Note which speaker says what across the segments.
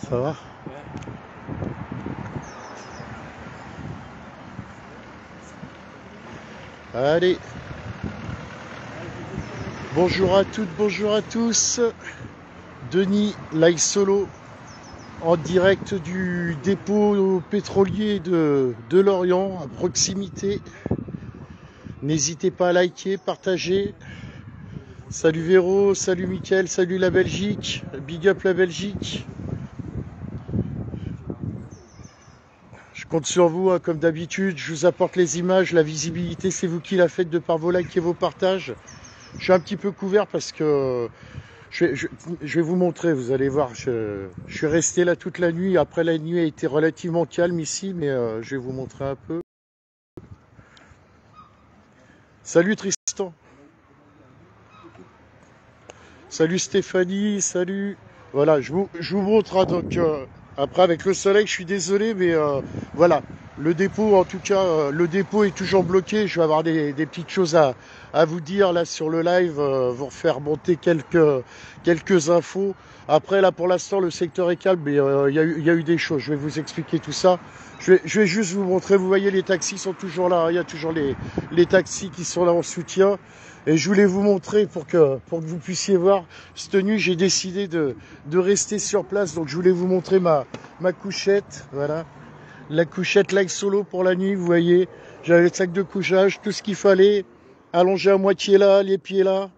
Speaker 1: Ça va? Allez, bonjour à toutes, bonjour à tous. Denis, live solo, en direct du dépôt pétrolier de Lorient, à proximité. N'hésitez pas à liker, partager. Salut Véro, salut Mickaël, salut la Belgique, big up la Belgique. Je compte sur vous, hein, comme d'habitude, je vous apporte les images, la visibilité, c'est vous qui la faites de par vos likes et vos partages. Je suis un petit peu couvert parce que je vais vous montrer, vous allez voir, je suis resté là toute la nuit. Après, la nuit a été relativement calme ici, mais je vais vous montrer un peu. Salut Tristan. Salut Stéphanie, salut. Voilà, je vous montre, hein, donc après avec le soleil, je suis désolé, mais voilà. Le dépôt, en tout cas, le dépôt est toujours bloqué. Je vais avoir des petites choses à vous dire là sur le live, vous refaire monter quelques infos. Après, là, pour l'instant, le secteur est calme, mais il y a eu des choses. Je vais vous expliquer tout ça. Je vais juste vous montrer. Vous voyez, les taxis sont toujours là. Il y a toujours les taxis qui sont là en soutien. Et je voulais vous montrer pour que vous puissiez voir. Cette nuit, j'ai décidé de rester sur place. Donc, je voulais vous montrer ma couchette. Voilà. La couchette live solo pour la nuit, vous voyez. J'avais le sac de couchage, tout ce qu'il fallait. Allongé à moitié là, les pieds là.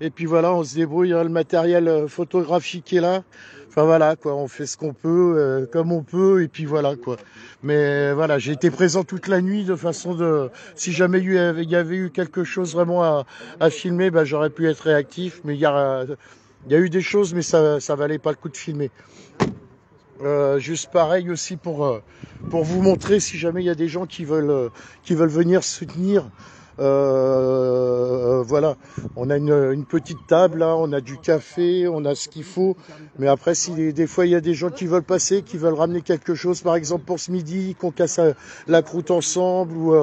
Speaker 1: Et puis voilà, on se débrouille, hein, le matériel photographique est là. Enfin voilà, quoi, on fait ce qu'on peut, comme on peut, et puis voilà, quoi. Mais voilà, j'ai été présent toute la nuit de façon de... Si jamais il y avait eu quelque chose vraiment à filmer, bah, j'aurais pu être réactif. Mais il y a eu des choses, mais ça valait pas le coup de filmer. Juste pareil aussi pour vous montrer si jamais il y a des gens qui veulent venir soutenir. Voilà, on a une petite table là, on a du café, on a ce qu'il faut. Mais après, si des fois il y a des gens qui veulent passer, qui veulent ramener quelque chose, par exemple pour ce midi, qu'on casse la croûte ensemble ou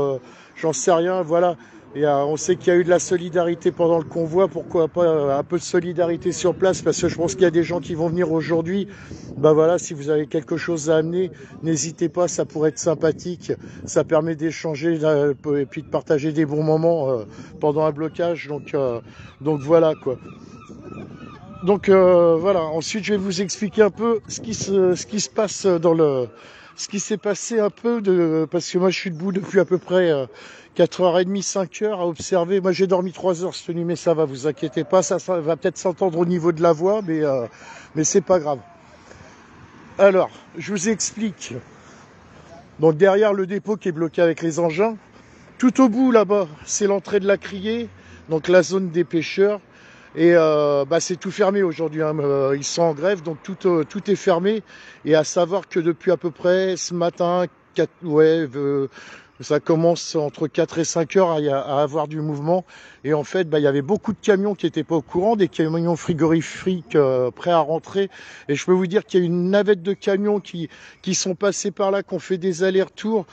Speaker 1: j'en sais rien, voilà. Et on sait qu'il y a eu de la solidarité pendant le convoi, pourquoi pas un peu de solidarité sur place, parce que je pense qu'il y a des gens qui vont venir aujourd'hui. Ben voilà, si vous avez quelque chose à amener, n'hésitez pas, ça pourrait être sympathique. Ça permet d'échanger et puis de partager des bons moments pendant un blocage. Donc voilà quoi. Donc voilà, ensuite je vais vous expliquer un peu ce qui se passe ce qui s'est passé un peu parce que moi je suis debout depuis à peu près 4h30, 5h à observer. Moi j'ai dormi 3 heures cette nuit, mais ça va, vous inquiétez pas, ça va peut-être s'entendre au niveau de la voix, mais c'est pas grave. Alors, je vous explique. Donc derrière le dépôt qui est bloqué avec les engins, tout au bout là-bas, c'est l'entrée de la criée, donc la zone des pêcheurs. Et c'est tout fermé aujourd'hui, hein. Ils sont en grève, donc tout est fermé. Et à savoir que depuis à peu près ce matin, ça commence entre 4 et 5 heures à avoir du mouvement. Et en fait, il y avait beaucoup de camions qui n'étaient pas au courant, des camions frigorifiques prêts à rentrer. Et je peux vous dire qu'il y a une navette de camions qui sont passés par là, qui ont fait des allers-retours,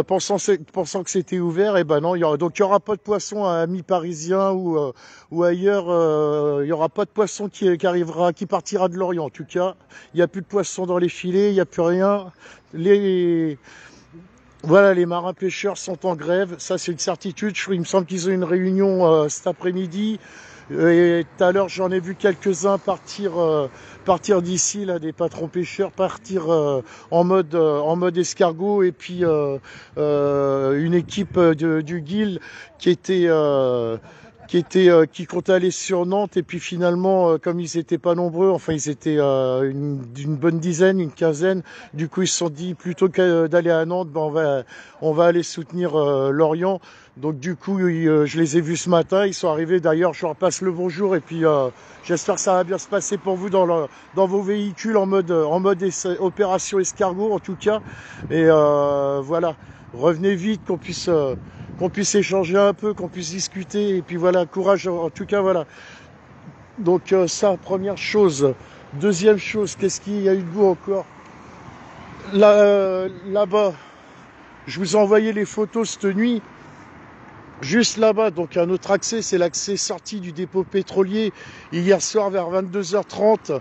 Speaker 1: pensant que c'était ouvert. Et ben non, donc il y aura pas de poisson à mi-parisien ou ailleurs. Il y aura pas de poisson qui partira de Lorient. En tout cas, il n'y a plus de poisson dans les filets, il n'y a plus rien. Voilà, les marins pêcheurs sont en grève, ça c'est une certitude. Il me semble qu'ils ont une réunion cet après-midi. Et tout à l'heure, j'en ai vu quelques-uns partir d'ici, là, des patrons pêcheurs, partir en mode escargot. Et puis une équipe du Guild qui comptait aller sur Nantes, et puis finalement, comme ils étaient pas nombreux, enfin ils étaient une bonne dizaine, une quinzaine, du coup ils se sont dit plutôt que d'aller à Nantes, on va aller soutenir Lorient. Donc du coup, je les ai vus ce matin, ils sont arrivés, d'ailleurs je leur passe le bonjour, et puis j'espère que ça va bien se passer pour vous dans vos véhicules en mode opération escargot en tout cas. Et voilà, revenez vite, qu'on puisse échanger un peu, qu'on puisse discuter, et puis voilà, courage en tout cas, voilà. Donc ça, première chose. Deuxième chose, qu'est-ce qu'il y a eu de beau encore là-bas, je vous ai envoyé les photos cette nuit. Juste là-bas, donc un autre accès, c'est l'accès sorti du dépôt pétrolier. Hier soir vers 22h30,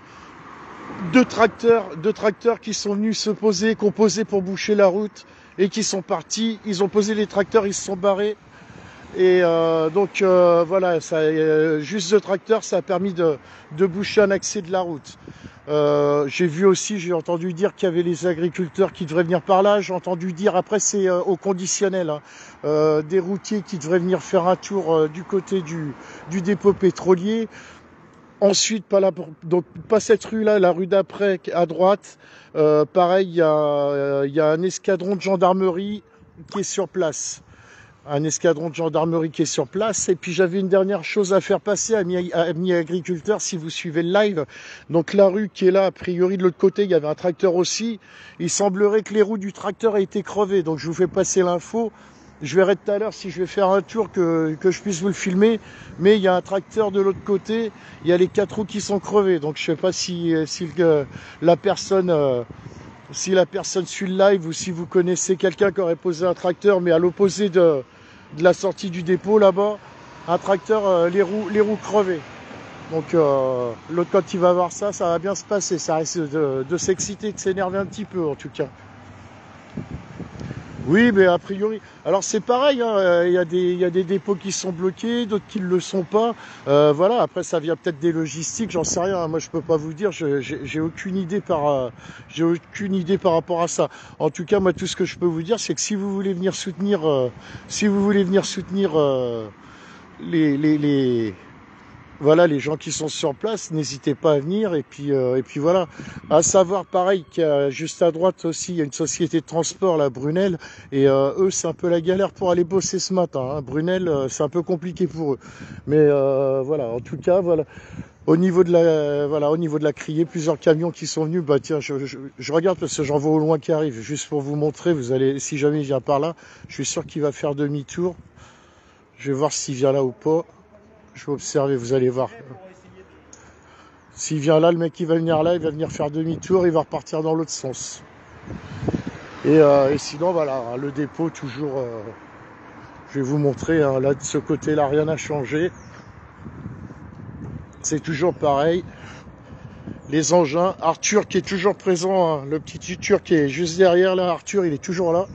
Speaker 1: deux tracteurs qui sont venus se poser, qui ont posé pour boucher la route et qui sont partis. Ils ont posé les tracteurs, ils se sont barrés. Et donc voilà, ça, juste deux tracteurs, ça a permis de boucher un accès de la route. J'ai vu aussi, j'ai entendu dire qu'il y avait les agriculteurs qui devraient venir par là. J'ai entendu dire, après c'est au conditionnel, hein, des routiers qui devraient venir faire un tour du côté du dépôt pétrolier. Ensuite, donc pas cette rue-là, la rue d'après à droite. Pareil, il y a un escadron de gendarmerie qui est sur place. Un escadron de gendarmerie qui est sur place. Et puis j'avais une dernière chose à faire passer, amis agriculteurs, si vous suivez le live. Donc la rue qui est là, a priori de l'autre côté, il y avait un tracteur aussi. Il semblerait que les roues du tracteur aient été crevées. Donc je vous fais passer l'info. Je verrai tout à l'heure si je vais faire un tour que je puisse vous le filmer. Mais il y a un tracteur de l'autre côté. Il y a les 4 roues qui sont crevées. Donc je sais pas si la personne... si la personne suit le live ou si vous connaissez quelqu'un qui aurait posé un tracteur, mais à l'opposé de la sortie du dépôt là-bas, un tracteur, les roues crevées. Donc l'autre, quand il va voir ça, ça va bien se passer. Ça risque de s'exciter, de s'énerver un petit peu en tout cas. Oui, mais a priori, alors c'est pareil, hein, il y a des dépôts qui sont bloqués, d'autres qui ne le sont pas. Voilà, après ça vient peut-être des logistiques, j'en sais rien. Hein, moi, je peux pas vous dire, j'ai aucune idée j'ai aucune idée par rapport à ça. En tout cas, moi, tout ce que je peux vous dire, c'est que si vous voulez venir soutenir, les voilà, les gens qui sont sur place, n'hésitez pas à venir. Et puis voilà. À savoir, pareil, qu'il y a juste à droite aussi, il y a une société de transport, la Brunel. Et eux, c'est un peu la galère pour aller bosser ce matin. Hein. Brunel, c'est un peu compliqué pour eux. Mais voilà, en tout cas, voilà. Au niveau de la criée, plusieurs camions qui sont venus. Bah tiens, je regarde parce que j'en vois au loin qui arrive. Juste pour vous montrer, vous allez, si jamais il vient par là, je suis sûr qu'il va faire demi-tour. Je vais voir s'il vient là ou pas. Je vais observer, vous allez voir. S'il vient là, le mec qui va venir là, il va venir faire demi-tour, il va repartir dans l'autre sens. Et sinon, voilà, hein, le dépôt, toujours, je vais vous montrer, hein, là, de ce côté-là, rien n'a changé. C'est toujours pareil. Les engins, Arthur qui est toujours présent, hein, le petit Arthur qui est juste derrière, là, Arthur, il est toujours là.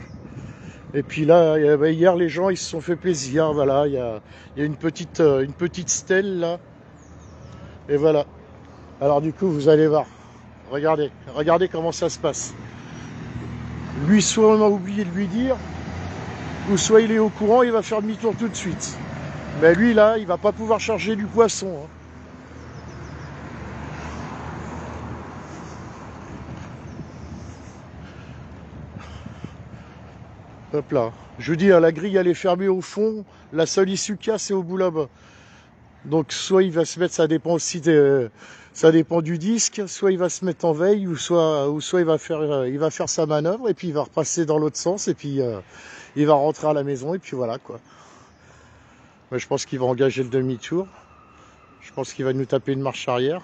Speaker 1: Et puis là, hier, les gens, ils se sont fait plaisir. Voilà, il y a une petite stèle là. Et voilà. Alors du coup, vous allez voir. Regardez comment ça se passe. Lui, soit on a oublié de lui dire, ou soit il est au courant, il va faire demi-tour tout de suite. Mais lui, là, il va pas pouvoir charger du poisson. Hein. Hop là. Je vous dis, la grille, elle est fermée au fond. La seule issue qu'il y a, c'est au bout là-bas. Donc, soit il va se mettre, ça dépend aussi ça dépend du disque, soit il va se mettre en veille, ou soit il va faire sa manœuvre, et puis il va repasser dans l'autre sens, et puis il va rentrer à la maison, et puis voilà, quoi. Mais je pense qu'il va engager le demi-tour. Je pense qu'il va nous taper une marche arrière.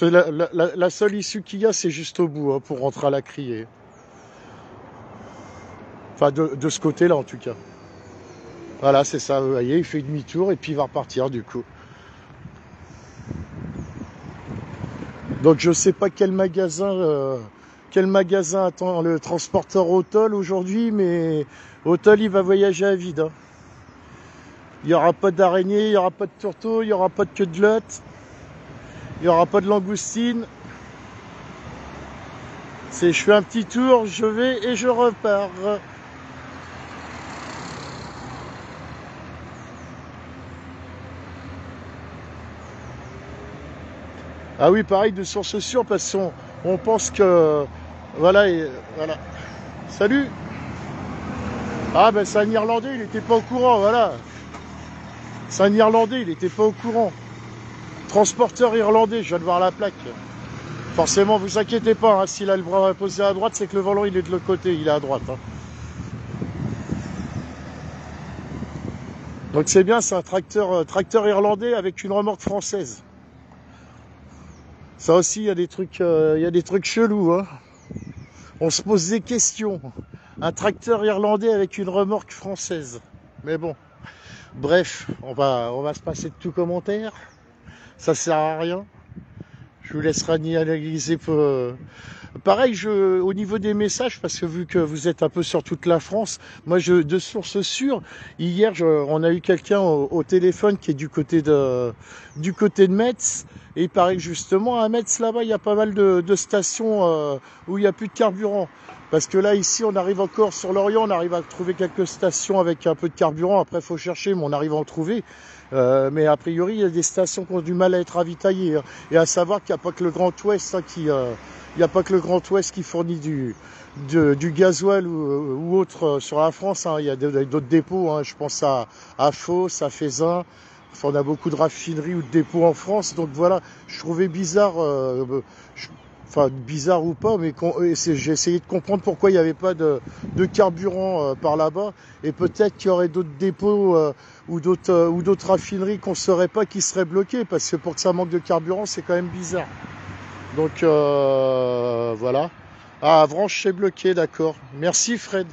Speaker 1: La seule issue qu'il y a, c'est juste au bout, hein, pour rentrer à la criée. Enfin, de ce côté-là, en tout cas. Voilà, c'est ça, vous voyez, il fait demi-tour et puis il va repartir, du coup. Donc, je sais pas quel magasin attend le transporteur Autol aujourd'hui, mais Autol, il va voyager à vide. Hein. Il n'y aura pas d'araignée, il n'y aura pas de tourteau, il n'y aura pas de queue de lotte, il n'y aura pas de langoustine. Je fais un petit tour, je vais et je repars. Ah oui, pareil, de source sûre, parce qu'on pense que... Voilà, voilà. Salut. Ah ben c'est un Irlandais, il n'était pas au courant, voilà. C'est un Irlandais, il n'était pas au courant. Transporteur irlandais, je viens de voir la plaque. Forcément, vous inquiétez pas, hein, s'il a le bras posé à droite, c'est que le volant, il est de l'autre côté, il est à droite. Hein. Donc c'est bien, c'est un tracteur irlandais avec une remorque française. Ça aussi, il y a des trucs chelous. Hein. On se pose des questions. Un tracteur irlandais avec une remorque française. Mais bon, bref, on va se passer de tout commentaire. Ça sert à rien. Je vous laisserai analyser. Pareil, au niveau des messages, parce que vu que vous êtes un peu sur toute la France, moi, de sources sûres, hier, on a eu quelqu'un au téléphone qui est du côté de Metz. Et il paraît que justement, à Metz, là-bas, il y a pas mal de stations où il n'y a plus de carburant. Parce que là, ici, on arrive encore sur l'Orient, on arrive à trouver quelques stations avec un peu de carburant. Après, il faut chercher, mais on arrive à en trouver. Mais a priori, il y a des stations qui ont du mal à être ravitaillées, hein. Et à savoir qu'il n'y a pas que le Grand Ouest il n'y a pas que le Grand Ouest qui fournit du gasoil ou autre sur la France, hein. Il y a d'autres dépôts, hein. Je pense à Fos, à Feyzin. Enfin, on a beaucoup de raffineries ou de dépôts en France. Donc voilà, je trouvais bizarre, enfin bizarre ou pas, mais j'ai essayé de comprendre pourquoi il n'y avait pas de carburant par là-bas. Et peut-être qu'il y aurait d'autres dépôts ou d'autres raffineries qu'on ne saurait pas qui seraient bloquées. Parce que pour que ça manque de carburant, c'est quand même bizarre. Donc voilà. Ah, Avranches, c'est bloqué, d'accord. Merci Fred.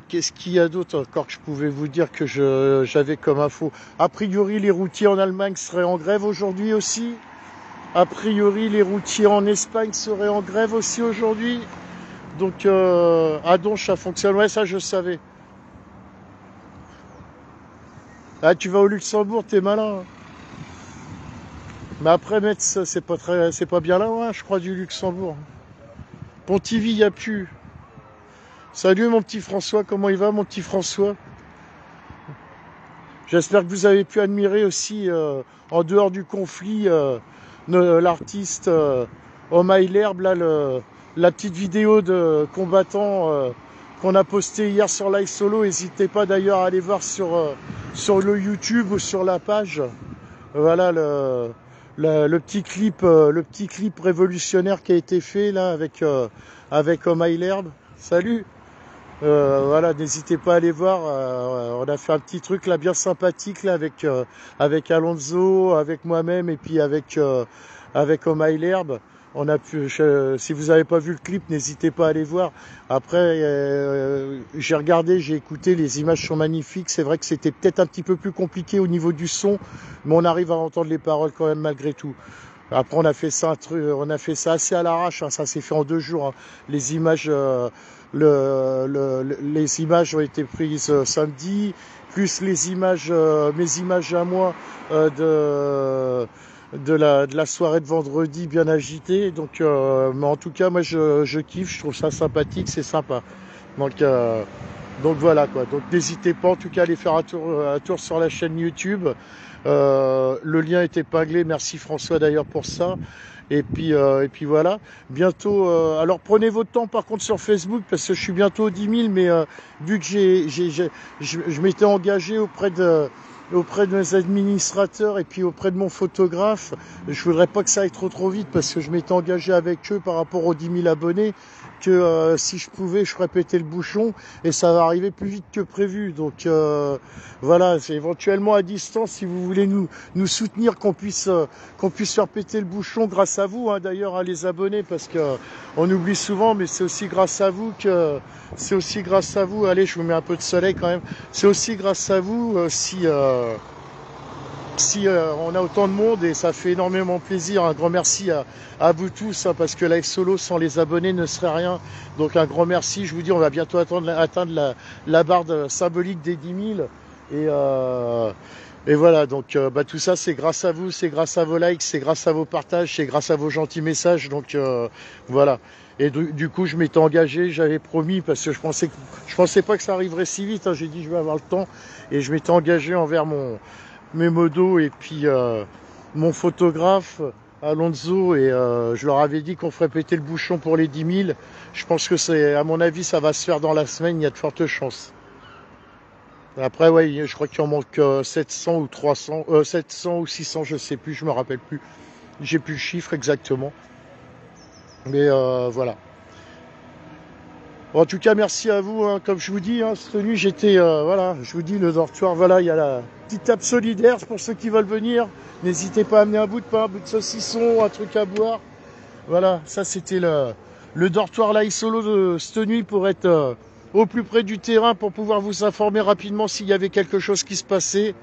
Speaker 1: Qu'est-ce qu'il y a d'autre encore que je pouvais vous dire que j'avais comme info? A priori, les routiers en Allemagne seraient en grève aujourd'hui aussi. A priori, les routiers en Espagne seraient en grève aussi aujourd'hui. Donc, à Donche, ça fonctionne. Ouais, ça, je savais. Ah, tu vas au Luxembourg, t'es malin, hein. Mais après, Metz, c'est pas bien là, hein, je crois, du Luxembourg. Pontivy, il n'y a plus. Salut mon petit François, comment il va mon petit François? J'espère que vous avez pu admirer aussi, en dehors du conflit, l'artiste Homme l'herbe, là, la petite vidéo de combattant qu'on a posté hier sur Live Solo. N'hésitez pas d'ailleurs à aller voir sur le YouTube ou sur la page. Voilà le petit clip révolutionnaire qui a été fait là avec Homme l'herbe. Salut! Voilà, n'hésitez pas à aller voir. On a fait un petit truc là bien sympathique là avec Alonso, avec moi-même et puis avec Homme l'herbe. On a pu, si vous n'avez pas vu le clip, n'hésitez pas à aller voir. Après, j'ai regardé, j'ai écouté, les images sont magnifiques. C'est vrai que c'était peut-être un petit peu plus compliqué au niveau du son, mais on arrive à entendre les paroles quand même malgré tout. Après, on a fait ça assez à l'arrache, hein. Ça s'est fait en 2 jours, hein. Les images, les images ont été prises samedi, plus les images, mes images à moi de la soirée de vendredi bien agitée. Donc, mais en tout cas, moi, je kiffe, je trouve ça sympathique, c'est sympa. Donc voilà quoi. Donc n'hésitez pas en tout cas à aller faire un tour sur la chaîne YouTube. Le lien est épinglé. Merci François d'ailleurs pour ça. Et puis voilà. Bientôt. Alors prenez votre temps par contre sur Facebook parce que je suis bientôt aux 10 000. Mais vu que je m'étais engagé auprès de mes administrateurs et puis auprès de mon photographe, je voudrais pas que ça aille trop vite parce que je m'étais engagé avec eux par rapport aux 10 000 abonnés que si je pouvais, je ferais péter le bouchon et ça va arriver plus vite que prévu. Donc voilà, c'est éventuellement à distance si vous voulez nous soutenir qu'on puisse faire péter le bouchon grâce à vous, hein, d'ailleurs à les abonnés parce que on oublie souvent, mais c'est aussi grâce à vous allez, je vous mets un peu de soleil quand même. C'est aussi grâce à vous si on a autant de monde et ça fait énormément plaisir. Un grand merci à vous tous, hein, parce que Live Solo sans les abonnés ne serait rien. Donc un grand merci. Je vous dis, on va bientôt atteindre la barre symbolique des 10 000. Et voilà, donc tout ça c'est grâce à vous, c'est grâce à vos likes, c'est grâce à vos partages, c'est grâce à vos gentils messages. Donc voilà. Et du coup, je m'étais engagé, j'avais promis parce que je pensais pas que ça arriverait si vite, hein. J'ai dit je vais avoir le temps et je m'étais engagé envers mes modos et puis mon photographe Alonso et je leur avais dit qu'on ferait péter le bouchon pour les 10 000. Je pense que à mon avis, ça va se faire dans la semaine, il y a de fortes chances. Après, ouais, je crois qu'il en manque 700 ou 300, 700 ou 600, je sais plus, je me rappelle plus. J'ai plus le chiffre exactement. Mais voilà. Bon, en tout cas, merci à vous, hein. Comme je vous dis, hein, cette nuit, j'étais, voilà, je vous dis, le dortoir, voilà, il y a la petite table solidaire pour ceux qui veulent venir. N'hésitez pas à amener un bout de pain, un bout de saucisson, un truc à boire. Voilà, ça c'était le dortoir Live Solo de cette nuit pour être au plus près du terrain, pour pouvoir vous informer rapidement s'il y avait quelque chose qui se passait.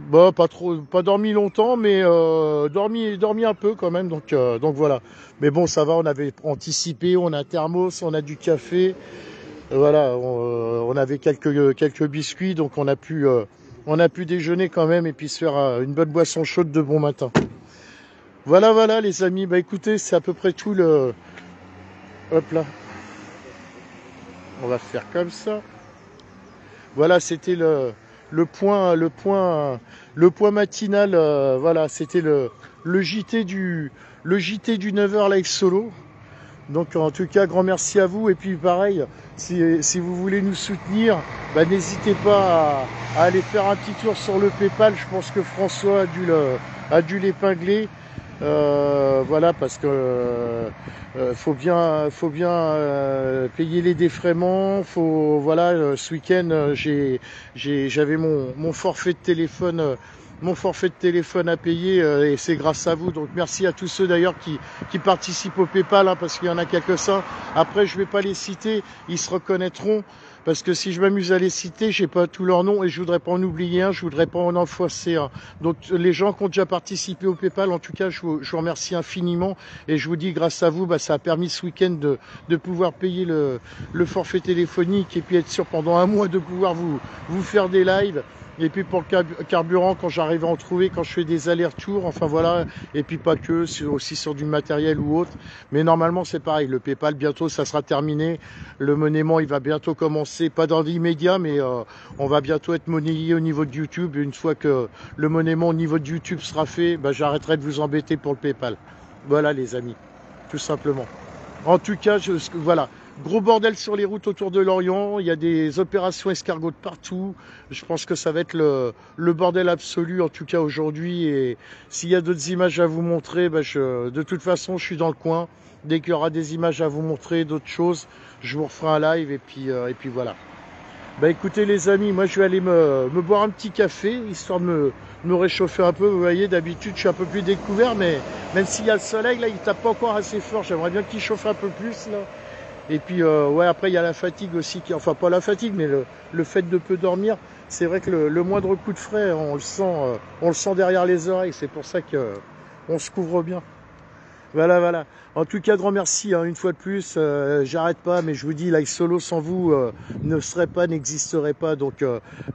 Speaker 1: Bah, pas trop, pas dormi longtemps, mais dormi un peu quand même. Donc voilà. Mais bon, ça va. On avait anticipé. On a un thermos, on a du café. Voilà. On avait quelques biscuits, donc on a pu déjeuner quand même et puis se faire une bonne boisson chaude de bon matin. Voilà, voilà, les amis. Bah écoutez, c'est à peu près tout le. Hop là. On va faire comme ça. Voilà, c'était le point matinal. Voilà, c'était le JT du 9h live solo. Donc en tout cas, grand merci à vous. Et puis pareil, si vous voulez nous soutenir, bah, n'hésitez pas à aller faire un petit tour sur le PayPal. Je pense que François a dû l'épingler. Voilà, parce que faut bien payer les défraiements. Voilà, ce week-end j'avais mon forfait de téléphone. Mon forfait de téléphone à payer et c'est grâce à vous. Donc merci à tous ceux d'ailleurs qui participent au PayPal, hein, parce qu'il y en a quelques-uns. Après je vais pas les citer, ils se reconnaîtront. Parce que si je m'amuse à les citer, j'ai pas tous leurs noms et je voudrais pas en oublier un, je voudrais pas en enfoncer un. Donc les gens qui ont déjà participé au PayPal, en tout cas, je vous remercie infiniment et je vous dis grâce à vous, bah, ça a permis ce week-end de pouvoir payer le forfait téléphonique et puis être sûr pendant un mois de pouvoir vous faire des lives. Et puis pour le carburant, quand j'arrive à en trouver, quand je fais des allers-retours, enfin voilà, et puis pas que, aussi sur du matériel ou autre. Mais normalement c'est pareil, le PayPal bientôt ça sera terminé, le monnaiement il va bientôt commencer, pas dans l'immédiat, mais on va bientôt être monnayé au niveau de YouTube. Une fois que le monnaiement au niveau de YouTube sera fait, bah, j'arrêterai de vous embêter pour le PayPal. Voilà les amis, tout simplement. En tout cas, voilà. Gros bordel sur les routes autour de Lorient. Il y a des opérations escargots de partout. Je pense que ça va être le bordel absolu, en tout cas aujourd'hui. Et s'il y a d'autres images à vous montrer, bah de toute façon, je suis dans le coin. Dès qu'il y aura des images à vous montrer, d'autres choses, je vous referai un live. Et puis voilà. Bah écoutez les amis, moi je vais aller me boire un petit café, histoire de me réchauffer un peu. Vous voyez, d'habitude je suis un peu plus découvert, mais même s'il y a le soleil, là il tape pas encore assez fort. J'aimerais bien qu'il chauffe un peu plus là. Et puis ouais, après il y a la fatigue aussi, enfin pas la fatigue, mais le fait de peu dormir. C'est vrai que le moindre coup de frais, on le sent derrière les oreilles. C'est pour ça que on se couvre bien. Voilà, voilà. En tout cas, grand merci, hein, une fois de plus. J'arrête pas, mais je vous dis, Live Solo sans vous ne serait pas, n'existerait pas. Donc,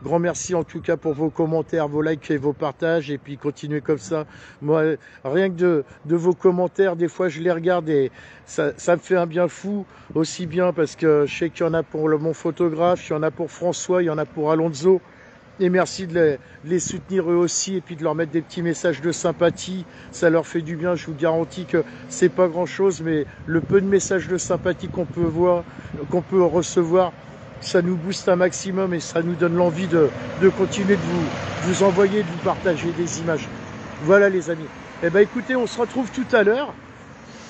Speaker 1: grand merci en tout cas pour vos commentaires, vos likes et vos partages. Et puis, continuez comme ça. Moi, rien que de vos commentaires, des fois, je les regarde et ça me fait un bien fou. Aussi bien parce que je sais qu'il y en a pour mon photographe, il y en a pour François, il y en a pour Alonso. Et merci de les soutenir eux aussi et puis de leur mettre des petits messages de sympathie. Ça leur fait du bien. Je vous garantis que c'est pas grand chose, mais le peu de messages de sympathie qu'on peut recevoir, ça nous booste un maximum et ça nous donne l'envie de continuer de vous envoyer, de vous partager des images. Voilà les amis. Eh ben écoutez, on se retrouve tout à l'heure.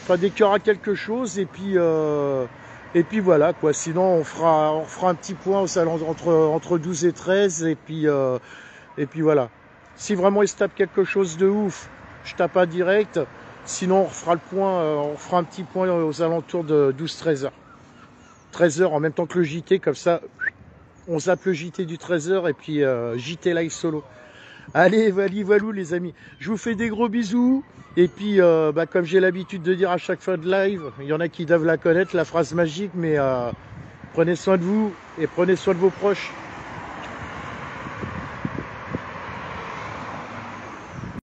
Speaker 1: Enfin, dès qu'il y aura quelque chose et puis voilà quoi, sinon on fera un petit point au salon entre 12 et 13 et puis voilà. Si vraiment il se tape quelque chose de ouf, je tape un direct. Sinon on fera le point, on fera un petit point aux alentours de 12-13 heures. 13 heures en même temps que le JT, comme ça on zappe le JT du 13 heures et puis JT live solo. Allez, valou les amis. Je vous fais des gros bisous. Et puis, comme j'ai l'habitude de dire à chaque fin de live, il y en a qui doivent la connaître, la phrase magique, mais prenez soin de vous et prenez soin de vos proches.